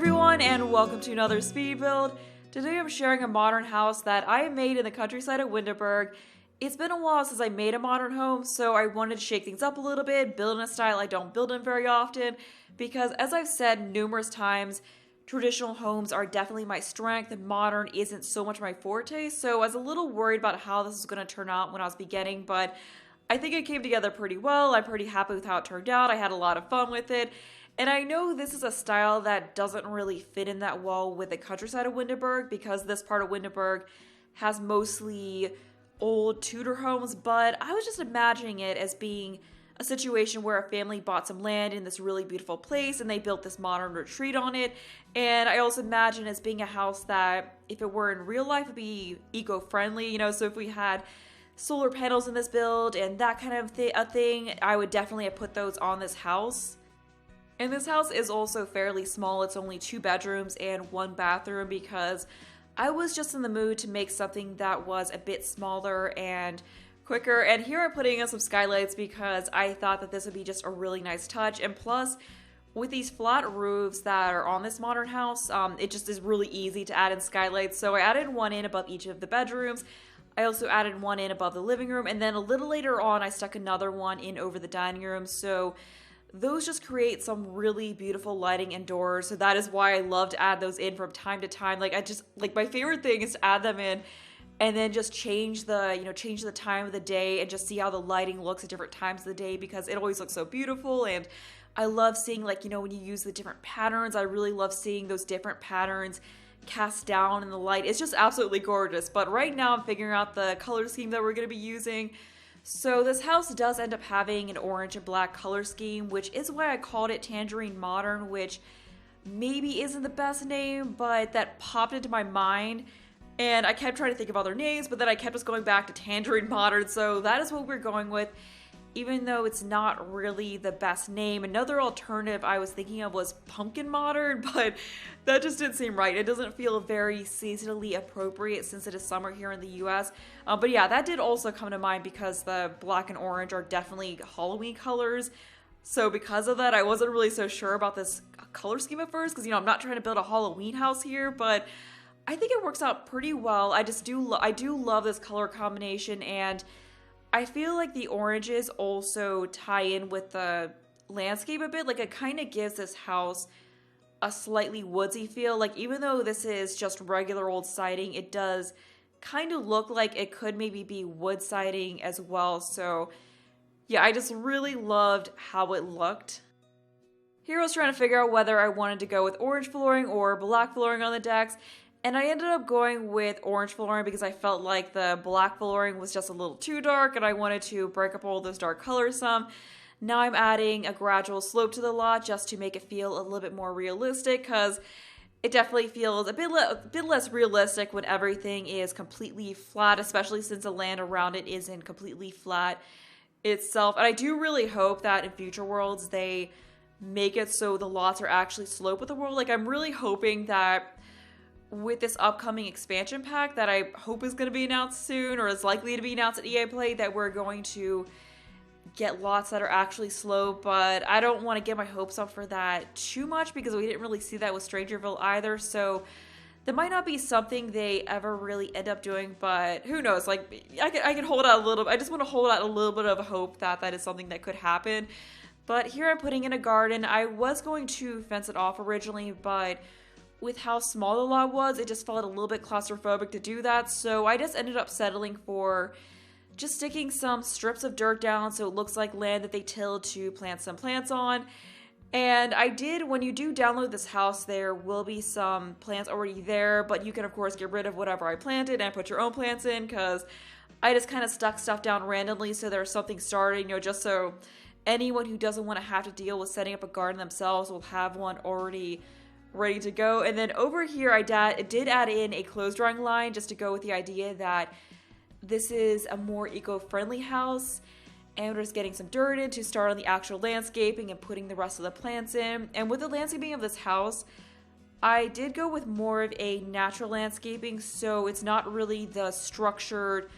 everyone, and welcome to another speed build. Today I'm sharing a modern house that I made in the countryside of Winterberg. It's been a while since I made a modern home, so I wanted to shake things up a little bit, build in a style I don't build in very often, because as I've said numerous times, traditional homes are definitely my strength and modern isn't so much my forte, so I was a little worried about how this was going to turn out when I was beginning, but I think it came together pretty well. I'm pretty happy with how it turned out. I had a lot of fun with it. And I know this is a style that doesn't really fit in that well with the countryside of Winterberg because this part of Winterberg has mostly old Tudor homes, but I was just imagining it as being a situation where a family bought some land in this really beautiful place and they built this modern retreat on it. And I also imagine as being a house that, if it were in real life, would be eco-friendly, so if we had solar panels in this build and that kind of thing, I would definitely have put those on this house. And this house is also fairly small. It's only 2 bedrooms and 1 bathroom because I was just in the mood to make something that was a bit smaller and quicker. And here I'm putting in some skylights because I thought that this would be just a really nice touch. And plus, with these flat roofs that are on this modern house, it just is really easy to add in skylights. So I added one in above each of the bedrooms. I also added one in above the living room. And then a little later on, I stuck another one in over the dining room. So those just create some really beautiful lighting indoors. So that is why I love to add those in from time to time. My favorite thing is to add them in and then just change the time of the day and just see how the lighting looks at different times of the day because it always looks so beautiful. And I love seeing when you use the different patterns, I really love seeing those different patterns cast down in the light. It's just absolutely gorgeous. But right now I'm figuring out the color scheme that we're going to be using. So this house does end up having an orange and black color scheme, which is why I called it Tangerine Modern, which maybe isn't the best name, but that popped into my mind. And I kept trying to think of other names, but then I kept just going back to Tangerine Modern, so that is what we're going with, even though it's not really the best name. Another alternative I was thinking of was Pumpkin Modern, but that just didn't seem right. It doesn't feel very seasonally appropriate since it is summer here in the US. But yeah, that did also come to mind because the black and orange are definitely Halloween colors. So because of that, I wasn't really so sure about this color scheme at first because, I'm not trying to build a Halloween house here, but I think it works out pretty well. I do love this color combination, and I feel like the oranges also tie in with the landscape a bit. It kind of gives this house a slightly woodsy feel. Even though this is just regular old siding, it does kind of look like it could maybe be wood siding as well. So yeah, I just really loved how it looked. Here I was trying to figure out whether I wanted to go with orange flooring or black flooring on the decks. And I ended up going with orange flooring because I felt like the black flooring was just a little too dark and I wanted to break up all those dark colors some. Now I'm adding a gradual slope to the lot just to make it feel a little bit more realistic because it definitely feels a bit less realistic when everything is completely flat, especially since the land around it isn't completely flat itself. And I do really hope that in future worlds they make it so the lots are actually sloped with the world. I'm really hoping that with this upcoming expansion pack that I hope is going to be announced soon or is likely to be announced at EA Play, that we're going to get lots that are actually sloped, but I don't want to get my hopes up for that too much because we didn't really see that with Strangerville either, so that might not be something they ever really end up doing, but who knows. I can hold out a little. I just want to hold out a little bit of hope that that is something that could happen. But here I'm putting in a garden. I was going to fence it off originally, but with how small the lot was, it just felt a little bit claustrophobic to do that, so I just ended up settling for just sticking some strips of dirt down so it looks like land that they tilled to plant some plants on. And I did, when you do download this house, there will be some plants already there, but you can of course get rid of whatever I planted and put your own plants in because I just kind of stuck stuff down randomly so there's something starting, just so anyone who doesn't want to have to deal with setting up a garden themselves will have one already ready to go. And then over here I did add in a clothes drying line just to go with the idea that this is a more eco-friendly house and we're just getting some dirt in to start on the actual landscaping and putting the rest of the plants in. And with the landscaping of this house, I did go with more of a natural landscaping, so it's not really the structured,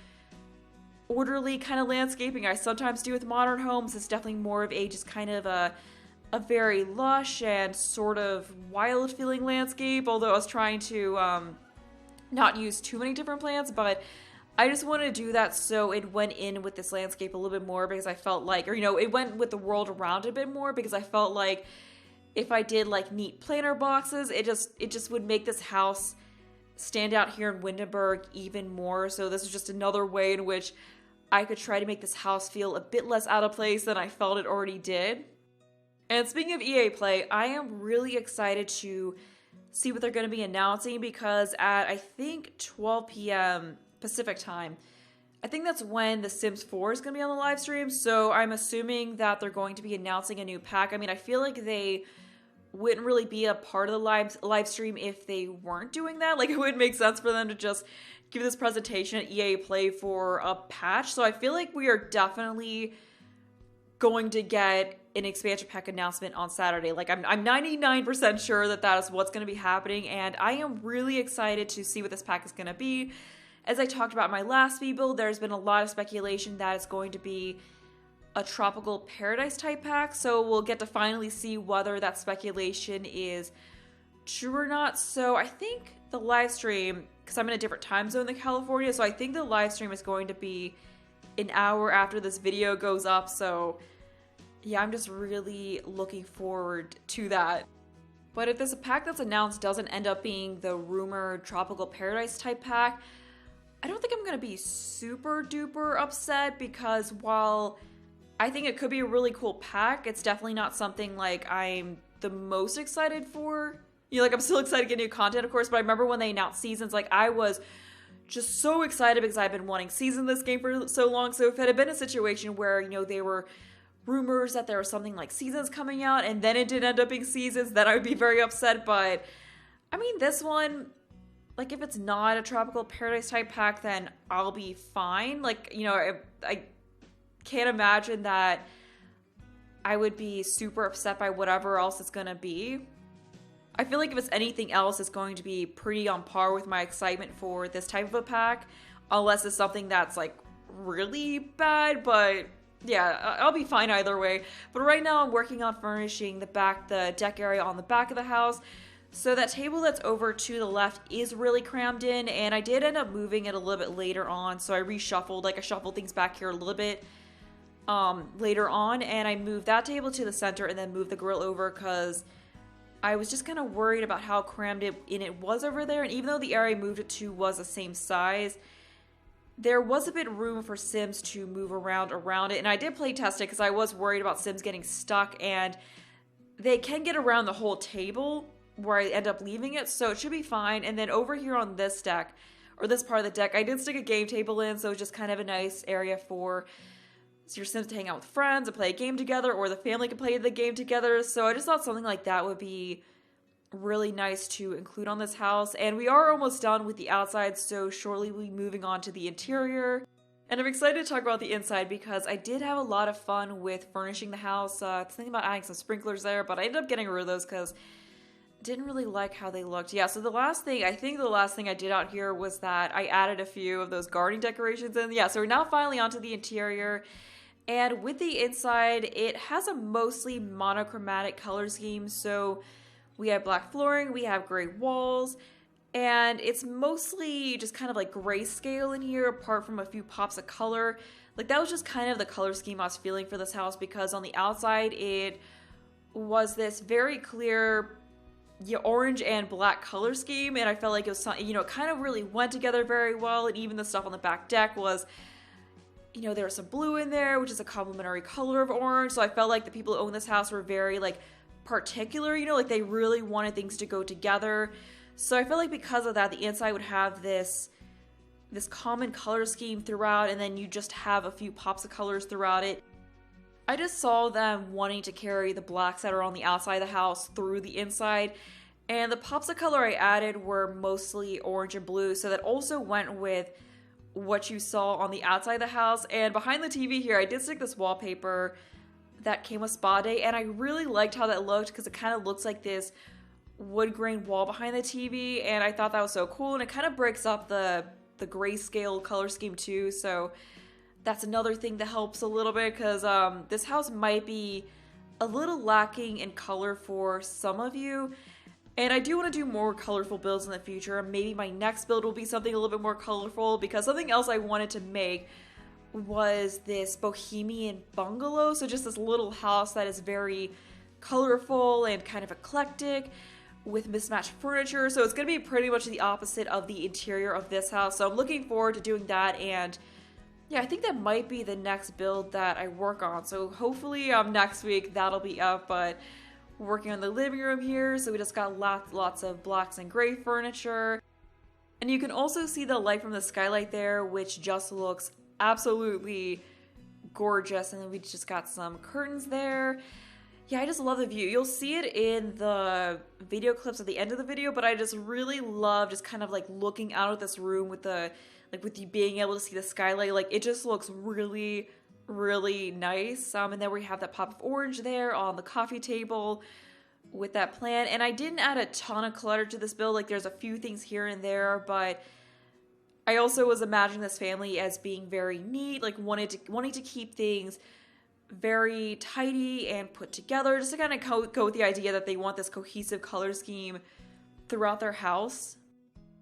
orderly kind of landscaping I sometimes do with modern homes. It's definitely more of a just kind of a a very lush and sort of wild feeling landscape, although I was trying to not use too many different plants, but I just wanted to do that so it went in with this landscape a little bit more, because I felt like, or it went with the world around it a bit more, because I felt like if I did like neat planter boxes, it just would make this house stand out here in Windenburg even more. So this is just another way in which I could try to make this house feel a bit less out of place than I felt it already did. And speaking of EA Play, I am really excited to see what they're going to be announcing, because at I think 12 p.m. Pacific time, I think that's when The Sims 4 is going to be on the live stream. So I'm assuming that they're going to be announcing a new pack. I mean, I feel like they wouldn't really be a part of the live stream if they weren't doing that. Like, it wouldn't make sense for them to just give this presentation at EA Play for a patch. So I feel like we are definitely going to get an expansion pack announcement on Saturday. Like, I'm 99% sure that that is what's going to be happening, and I am really excited to see what this pack is going to be. As I talked about in my last speed build, there's been a lot of speculation that it's going to be a tropical paradise type pack, so we'll get to finally see whether that speculation is true or not. So I think the live stream, because I'm in a different time zone than California, so I think the live stream is going to be an hour after this video goes up, so yeah, I'm just really looking forward to that. But if this pack that's announced doesn't end up being the rumored tropical paradise type pack, I don't think I'm going to be super duper upset, because while I think it could be a really cool pack, it's definitely not something like I'm the most excited for. Like, I'm still excited to get new content, of course, but I remember when they announced seasons, like, I was just so excited because I've been wanting seasons in this game for so long. So if it had been a situation where, there were rumors that there was something like seasons coming out and then it did end up being seasons, then I would be very upset. But I mean, this one, like, if it's not a tropical paradise type pack, then I'll be fine. Like, I can't imagine that I would be super upset by whatever else it's gonna be. I feel like if it's anything else, it's going to be pretty on par with my excitement for this type of a pack, unless it's something that's like really bad. But yeah, I'll be fine either way. But right now I'm working on furnishing the deck area on the back of the house. So that table that's over to the left is really crammed in, and I did end up moving it a little bit later on. So I reshuffled, I shuffled things back here a little bit later on, and I moved that table to the center and then moved the grill over, because I was just kind of worried about how crammed it was over there. And even though the area I moved it to was the same size, there was a bit of room for Sims to move around it. And I did play test it because I was worried about Sims getting stuck, and they can get around the whole table where I end up leaving it, so it should be fine. And then over here on this deck, or this part of the deck, I did stick a game table in, so it's just kind of a nice area for your Sims to hang out with friends and play a game together, or the family can play the game together. So I just thought something like that would be really nice to include on this house. And we are almost done with the outside, so shortly we'll be moving on to the interior. And I'm excited to talk about the inside because I did have a lot of fun with furnishing the house. Thinking about adding some sprinklers there, but I ended up getting rid of those because didn't really like how they looked. Yeah, so the last thing I did out here was that I added a few of those gardening decorations in. Yeah, so we're now finally onto the interior. And with the inside, it has a mostly monochromatic color scheme. So we have black flooring, we have gray walls, and it's mostly just kind of like grayscale in here, apart from a few pops of color. Like, that was just kind of the color scheme I was feeling for this house, because on the outside, it was this very clear orange and black color scheme, and I felt like it was, it kind of really went together very well. And even the stuff on the back deck was, there was some blue in there, which is a complementary color of orange. So I felt like the people who own this house were very like particular, like they really wanted things to go together. So I felt like because of that, the inside would have this common color scheme throughout, and then you just have a few pops of colors throughout it. I just saw them wanting to carry the blacks that are on the outside of the house through the inside, and the pops of color I added were mostly orange and blue, so that also went with what you saw on the outside of the house. And behind the TV here, I did stick this wallpaper that came with Spa Day, and I really liked how that looked because it kind of looks like this wood grain wall behind the TV, and I thought that was so cool. And it kind of breaks up the grayscale color scheme too, so that's another thing that helps a little bit, because this house might be a little lacking in color for some of you. And I do want to do more colorful builds in the future. Maybe my next build will be something a little bit more colorful, because something else I wanted to make was this bohemian bungalow. So just this little house that is very colorful and kind of eclectic with mismatched furniture. So it's going to be pretty much the opposite of the interior of this house. So I'm looking forward to doing that. And yeah, I think that might be the next build that I work on. So hopefully next week that'll be up. But we're working on the living room here. So we just got lots of blacks and gray furniture. And you can also see the light from the skylight there, which just looks absolutely gorgeous. And then we just got some curtains there. Yeah, I just love the view. You'll see it in the video clips at the end of the video, but I just really love just kind of like looking out of this room with the, like with you being able to see the skylight. Like it just looks really, really nice. And then we have that pop of orange there on the coffee table with that plant. And I didn't add a ton of clutter to this build. Like there's a few things here and there, but I also was imagining this family as being very neat, like wanting to keep things very tidy and put together, just to kind of go with the idea that they want this cohesive color scheme throughout their house.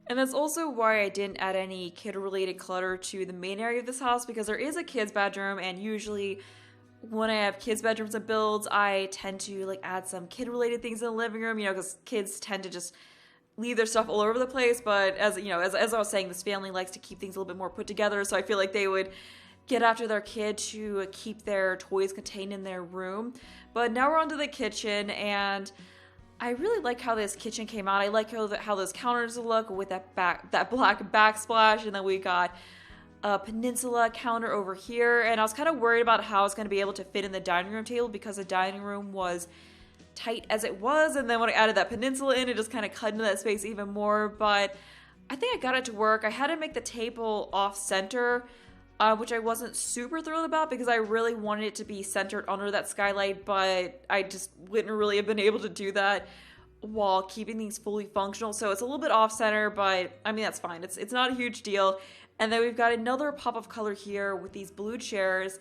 And that's also why I didn't add any kid-related clutter to the main area of this house, because there is a kid's bedroom, and usually when I have kids' bedrooms and builds, I tend to like add some kid-related things in the living room, you know, because kids tend to just leave their stuff all over the place. But as you know, as I was saying, this family likes to keep things a little bit more put together, so I feel like they would get after their kid to keep their toys contained in their room. But now we're onto the kitchen, and I really like how this kitchen came out. I like how those counters look with that black backsplash, and then we got a peninsula counter over here. And I was kind of worried about how it's going to be able to fit in the dining room table, because the dining room was tight as it was, and then when I added that peninsula in, it just kind of cut into that space even more. But I think I got it to work. I had to make the table off center, which I wasn't super thrilled about, because I really wanted it to be centered under that skylight, but I just wouldn't really have been able to do that while keeping things fully functional. So it's a little bit off center, but I mean, that's fine. It's not a huge deal. And then we've got another pop of color here with these blue chairs,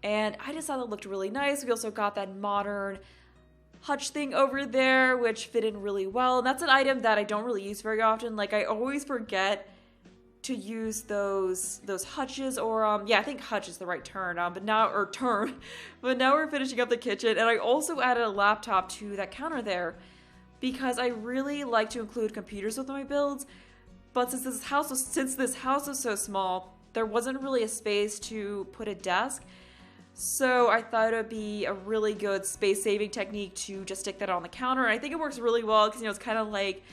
and I just thought it looked really nice. We also got that modern hutch thing over there, which fit in really well. And that's an item that I don't really use very often. Like I always forget to use those hutches, or yeah, I think hutch is the right term, but now we're finishing up the kitchen. And I also added a laptop to that counter there, because I really like to include computers with my builds. But since this house was so small, there wasn't really a space to put a desk. So I thought it would be a really good space-saving technique to just stick that on the counter. And I think it works really well, because, you know, it's kind of like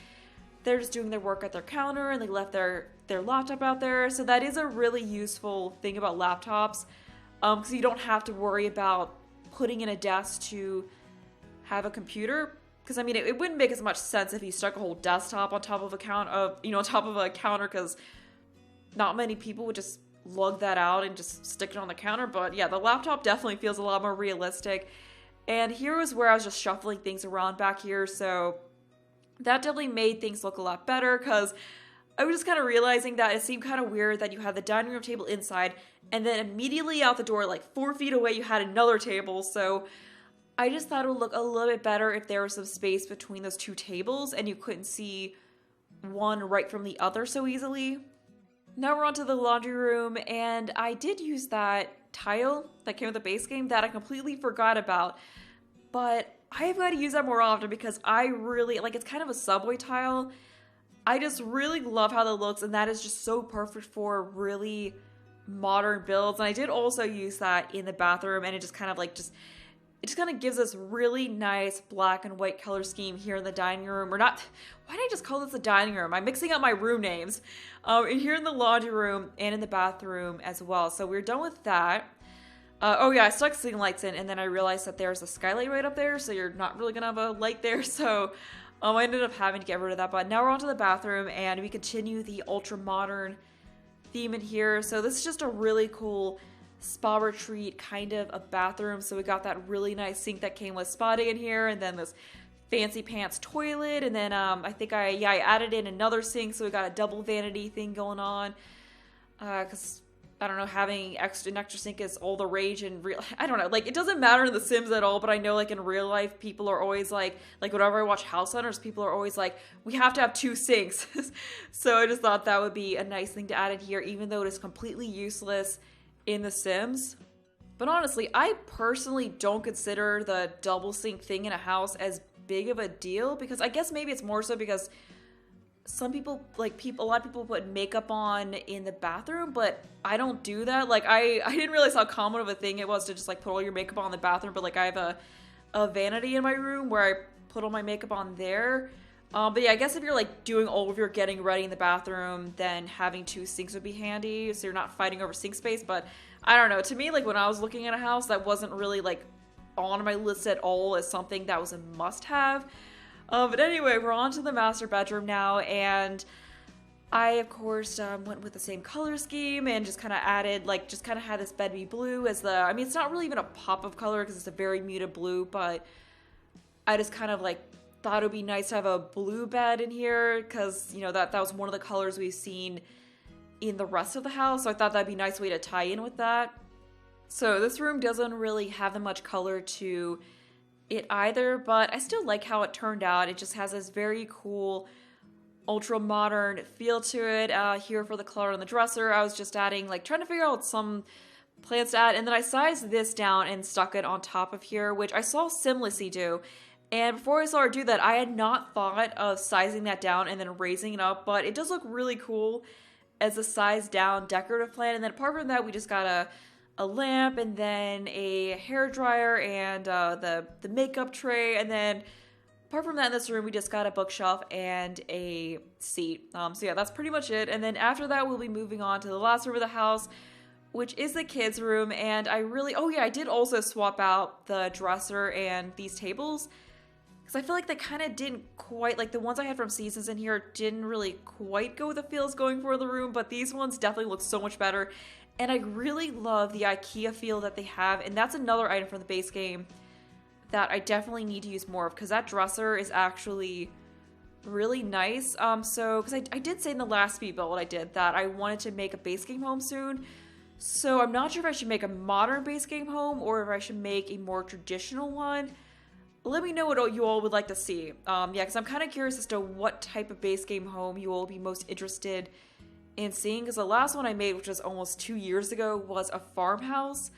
they're just doing their work at their counter and they left their laptop out there. So that is a really useful thing about laptops, because you don't have to worry about putting in a desk to have a computer. Because I mean, it wouldn't make as much sense if you stuck a whole desktop on top of a counter, because not many people would just lug that out and just stick it on the counter. But yeah, the laptop definitely feels a lot more realistic. And here was where I was just shuffling things around back here, so that definitely made things look a lot better, because I was just kind of realizing that it seemed kind of weird that you had the dining room table inside, and then immediately out the door, like 4 feet away, you had another table. So I just thought it would look a little bit better if there was some space between those two tables and you couldn't see one right from the other so easily. Now we're on to the laundry room, and I did use that tile that came with the base game that I completely forgot about, but I've got to use that more often, because I really, like, it's kind of a subway tile. I just really love how that looks, and that is just so perfect for really modern builds. And I did also use that in the bathroom, and it just kind of like it just kind of gives us really nice black and white color scheme here in the dining room. Or not, why did I just call this the dining room? I'm mixing up my room names. And here in the laundry room and in the bathroom as well. So we're done with that. Oh yeah, I stuck ceiling lights in, and then I realized that there's a skylight right up there, so you're not really gonna have a light there. So I ended up having to get rid of that. But now we're on to the bathroom, and we continue the ultra modern theme in here. So this is just a really cool spa retreat kind of a bathroom. So we got that really nice sink that came with spa day in here, and then this fancy pants toilet, and then I think I added in another sink, so we got a double vanity thing going on, because I don't know, having an extra sink is all the rage in real. I don't know, like it doesn't matter in The Sims at all, but I know like in real life, people are always like whenever I watch House Hunters, people are always like, we have to have 2 sinks. So I just thought that would be a nice thing to add in here, even though it is completely useless in The Sims. But honestly, I personally don't consider the double sink thing in a house as big of a deal, because I guess maybe it's more so because some people, a lot of people put makeup on in the bathroom, but I don't do that. Like, I didn't realize how common of a thing it was to just, like, put all your makeup on in the bathroom, but, like, I have a vanity in my room where I put all my makeup on there. But yeah, I guess if you're, like, doing all of your getting ready in the bathroom, then having 2 sinks would be handy, so you're not fighting over sink space. But I don't know. To me, like, when I was looking at a house, that wasn't really, like, on my list at all as something that was a must-have. But anyway, we're on to the master bedroom now, and I, of course, went with the same color scheme and just kind of added, like, just kind of had this bed be blue as the, I mean, it's not really even a pop of color because it's a very muted blue, but I just kind of, like, thought it would be nice to have a blue bed in here because, you know, that was one of the colors we've seen in the rest of the house, so I thought that'd be a nice way to tie in with that. So this room doesn't really have that much color to it either, but I still like how it turned out. It just has this very cool ultra modern feel to it. Here for the color on the dresser, I was just adding, like, trying to figure out some plants to add, and then I sized this down and stuck it on top of here, which I saw Simlessy do. And before I saw her do that, I had not thought of sizing that down and then raising it up, but it does look really cool as a sized down decorative plant. And then apart from that, we just got a lamp, and then a hair dryer, and the makeup tray, and then apart from that in this room we just got a bookshelf and a seat. So yeah, that's pretty much it. And then after that we'll be moving on to the last room of the house, which is the kids' room. And I did also swap out the dresser and these tables because I feel like they kind of didn't quite, like the ones I had from Seasons in here didn't really quite go with the feels going for the room, but these ones definitely look so much better. And I really love the IKEA feel that they have, and that's another item from the base game that I definitely need to use more of, because that dresser is actually really nice. Because I did say in the last speed build I did that I wanted to make a base game home soon, so I'm not sure if I should make a modern base game home or if I should make a more traditional one. Let me know what you all would like to see. Yeah, because I'm kind of curious as to what type of base game home you all will be most interested in seeing, because the last one I made, which was almost 2 years ago, was a farmhouse.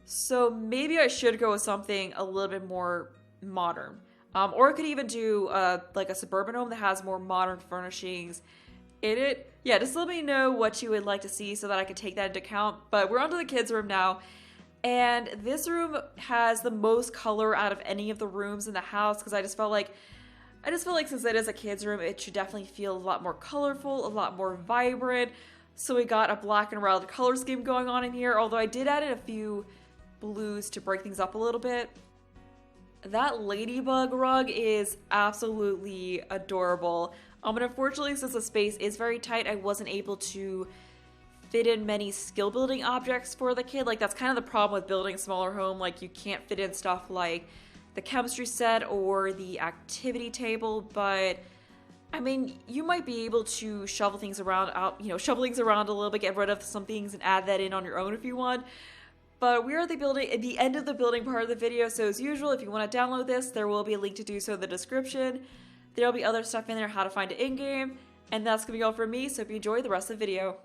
So maybe I should go with something a little bit more modern. Or I could even do like a suburban home that has more modern furnishings in it. Yeah, just let me know what you would like to see so that I can take that into account. But we're on to the kids' room now. And this room has the most color out of any of the rooms in the house, because I just felt like since it is a kid's room, it should definitely feel a lot more colorful, a lot more vibrant. So we got a black and red color scheme going on in here, although I did add in a few blues to break things up a little bit. That ladybug rug is absolutely adorable. But unfortunately, since the space is very tight, I wasn't able to fit in many skill building objects for the kid. Like, that's kind of the problem with building a smaller home. Like, you can't fit in stuff like the chemistry set or the activity table, but I mean, you might be able to shovel things around a little bit, get rid of some things and add that in on your own if you want. But we're at the end of the building part of the video, so as usual, if you want to download this, there will be a link to do so in the description. There'll be other stuff in there, how to find it in-game, and that's going to be all from me, so if you enjoy the rest of the video.